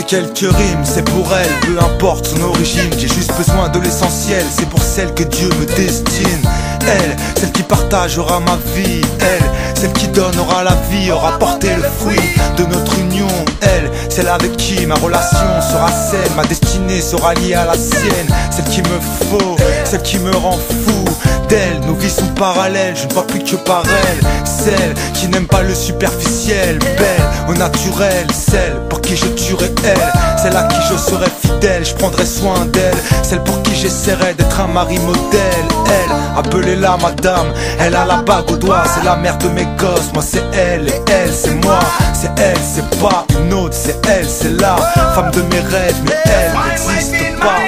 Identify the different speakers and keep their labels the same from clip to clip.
Speaker 1: quelques rimes, c'est pour elle, peu importe son origine. J'ai juste besoin de l'essentiel, c'est pour celle que Dieu me destine. Elle, celle qui partagera ma vie. Elle, celle qui donnera la vie, aura porté le fruit de notre union. Elle, celle avec qui ma relation sera saine, ma destinée sera liée à la sienne. Celle qui me faut, celle qui me rend fou. D'elle, nos vies sont parallèles, je ne vois plus que par elle. Celle qui n'aime pas le superficiel, belle au naturel. Celle pour qui je tuerai elle, celle à qui je serai fidèle, je prendrai soin d'elle. Celle pour qui j'essaierai d'être un mari modèle. Elle, appelez-la madame, elle a la bague au doigt. C'est la mère de mes gosses, moi c'est elle. Et elle c'est moi, c'est elle, c'est pas une autre. C'est elle, c'est la femme de mes rêves. Mais elle n'existe pas.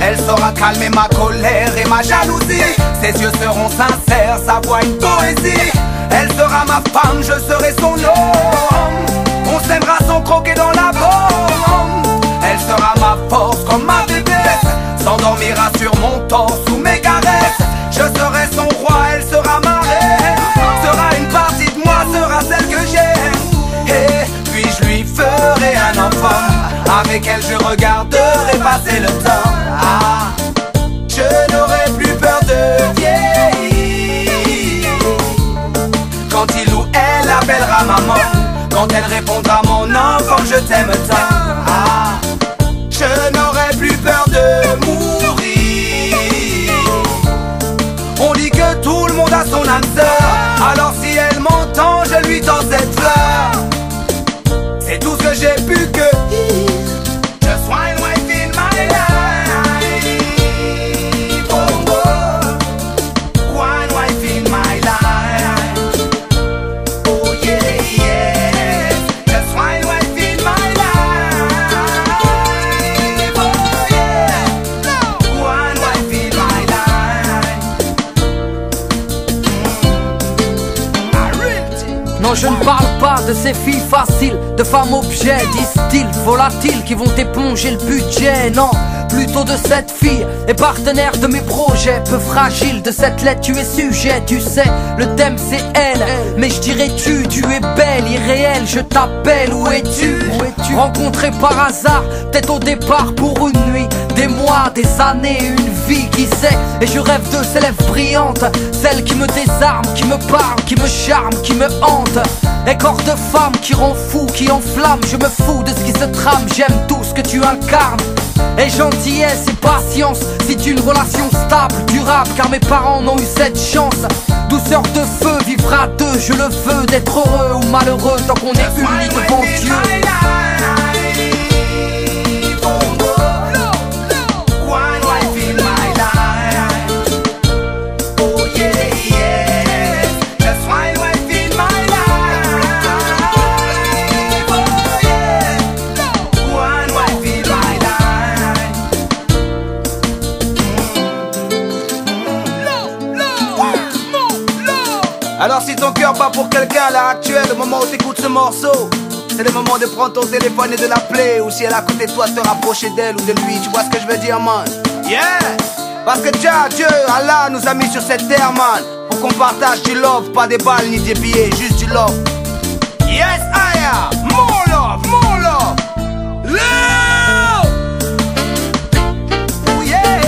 Speaker 2: Elle saura calmer ma colère et ma jalousie. Ses yeux seront sincères, sa voix une poésie. Elle sera ma femme, je serai son homme. On s'aimera sans croquer dans la bombe. Elle sera ma force comme ma bébé. S'endormira sur mon torse sous mes caresses. Je serai son roi, elle sera ma reine. Sera une partie de moi, sera celle que j'aime. Et puis je lui ferai un enfant. Avec elle je regarderai passer le temps. Ah, je n'aurai plus peur de vieillir. Quand il ou elle appellera maman, quand elle répondra mon enfant je t'aime tant. Ah, je n'aurai plus peur de mourir. On dit que tout le monde a son âme sœur. Alors si elle m'entend je lui tends cette fleur. C'est tout ce que j'ai pu cueillir. Just one wife in my life. Oh, oh. One wife in my life. Oh yeah, yeah. Just one wife in my life. Oh yeah. One wife in my life.
Speaker 3: Non, je ne parle pas de ces filles faciles, de femmes objets, disent-ils, volatiles, qui vont éponger le budget. Non, plutôt de cette fille et partenaire de mes projets. Peu fragile, de cette lettre tu es sujet. Tu sais, le thème c'est elle, mais je dirais tu es belle, irréelle. Je t'appelle, où es-tu? Rencontré par hasard, peut-être au départ pour une nuit. Des mois, des années, une vie, qui sait. Et je rêve de ces lèvres brillantes, celles qui me désarment, qui me parlent, qui me charment, qui me hantent. Et corps de femme qui rend fou, qui enflamme. Je me fous de ce qui se trame, j'aime tout ce que tu incarnes. Et gentillesse et patience, c'est une relation stable, durable. Car mes parents n'ont eu cette chance. Douceur de feu, vivre à deux, je le veux. D'être heureux ou malheureux tant qu'on est unis devant Dieu.
Speaker 2: Alors si ton cœur bat pour quelqu'un à l'heure actuelle, au moment où t'écoutes ce morceau, c'est le moment de prendre ton téléphone et de l'appeler. Ou si elle est à côté de toi, de te rapprocher d'elle ou de lui. Tu vois ce que je veux dire, man? Yeah! Parce que Dieu, Allah nous a mis sur cette terre, man, pour qu'on partage du love, pas des balles ni des billets, juste du love. Yes, Aya! More love, more love! Love! Oh yeah!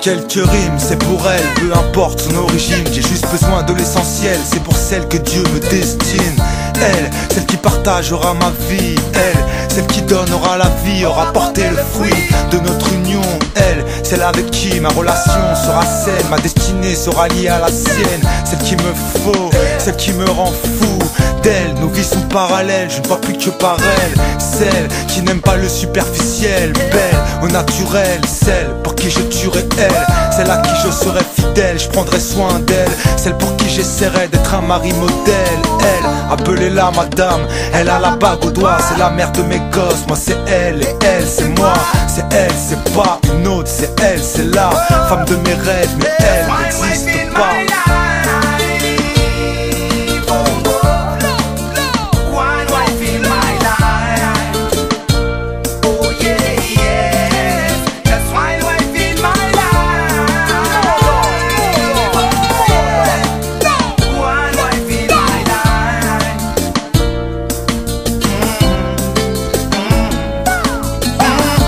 Speaker 1: quelques rimes, c'est pour elle, peu importe son origine. J'ai juste besoin de l'essentiel, c'est pour celle que Dieu me destine. Elle, celle qui partagera ma vie. Elle, celle qui donnera la vie, aura porté le fruit de notre union. Elle, celle avec qui ma relation sera saine, ma destinée sera liée à la sienne. Celle qui me faut, celle qui me rend fou. D'elle, nos vies sont parallèles, je ne vois plus que par elle. Celle qui n'aime pas le superficiel, belle au naturel. Celle pour qui je tuerai elle, celle à qui je serai fidèle, je prendrai soin d'elle. Celle pour qui j'essaierai d'être un mari modèle. Elle, appelez-la madame, elle a la bague au doigt. C'est la mère de mes gosses, moi c'est elle. Et elle, c'est moi, c'est elle, c'est pas une autre. C'est elle, c'est la femme de mes rêves. Mais elle n'existe pas.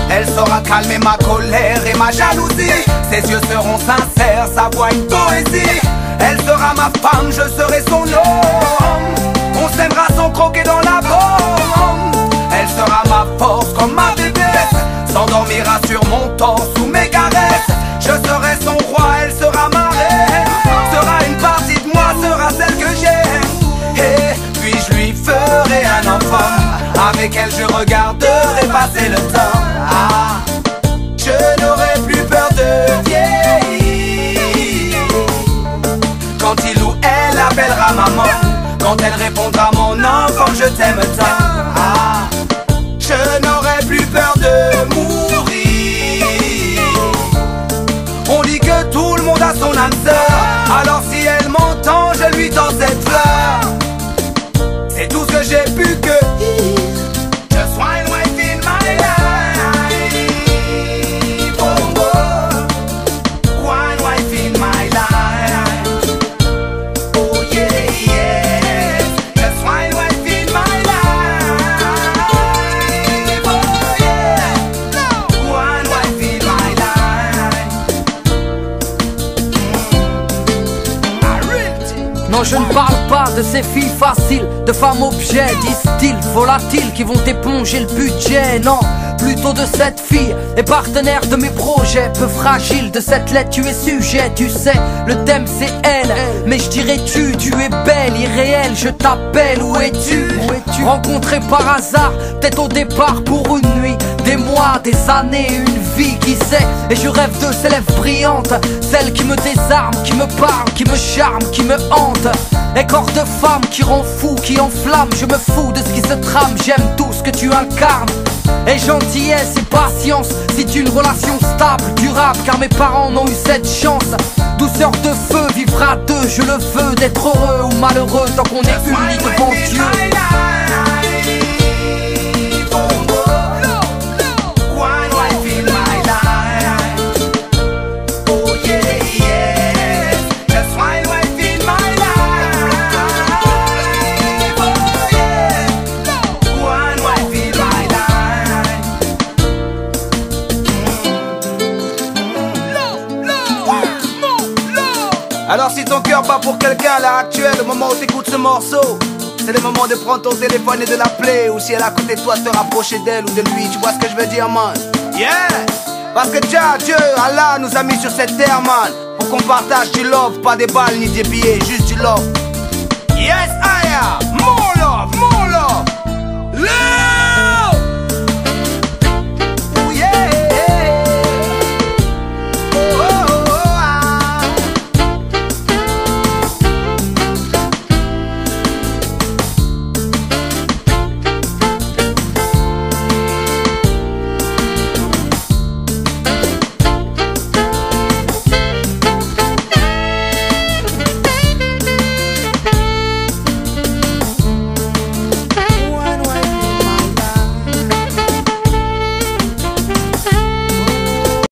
Speaker 2: Elle saura calmer ma colère et ma jalousie. Ses yeux seront sincères, sa voix une poésie. Elle sera ma femme, je serai son homme. On s'aimera sans croquer dans la bombe. Elle sera ma force comme ma bébé, s'endormira sur mon torse sous mes caresses. Je serai son roi, elle sera ma reine. Sera une partie de moi, sera celle que j'aime. Et puis je lui ferai un enfant. Avec elle je regarderai passer le temps. Ah, je n'aurai plus peur de vieillir. Quand il ou elle appellera maman, quand elle répondra mon enfant je t'aime tant. Ah, je n'aurai plus peur de mourir. On dit que tout le monde a son âme sœur. Alors si elle m'entend je lui tends cette fleur. C'est tout ce que j'ai pu cueillir. Just one wife in my life. Oh, oh. One wife in my life. Oh yeah, yeah. Just one wife in my life. Oh yeah. One wife in my life.
Speaker 3: Non, je ne parle pas de ces filles faciles, de femmes objets, disent-ils, volatiles, qui vont éponger le budget. Non, plutôt de cette fille et partenaire de mes projets, peu fragile, de cette lettre tu es sujet. Tu sais, le thème c'est elle, mais je dirais tu es belle, irréelle, je t'appelle, où es-tu? Rencontré par hasard, peut-être au départ pour une nuit, des mois, des années, une vie, qui sait. Et je rêve de ces lèvres brillantes, celles qui me désarment, qui me parlent, qui me charment, qui me hantent. Et corps de femme qui rend fou, qui enflamme. Je me fous de ce qui se trame, j'aime tout ce que tu incarnes. Et gentillesse et patience, c'est une relation stable, durable, car mes parents n'ont eu cette chance. Douceur de feu, vivre à deux, je le veux, d'être heureux ou malheureux tant qu'on est unis devant Dieu.
Speaker 2: Alors si ton cœur bat pour quelqu'un à l'heure actuelle, au moment où t'écoutes ce morceau, c'est le moment de prendre ton téléphone et de l'appeler. Ou si elle est à côté de toi, te rapprocher d'elle ou de lui. Tu vois ce que je veux dire, man? Yeah! Parce que Dieu, Allah nous a mis sur cette terre, man, pour qu'on partage du love, pas des balles ni des billets, juste du love. Yes, I am!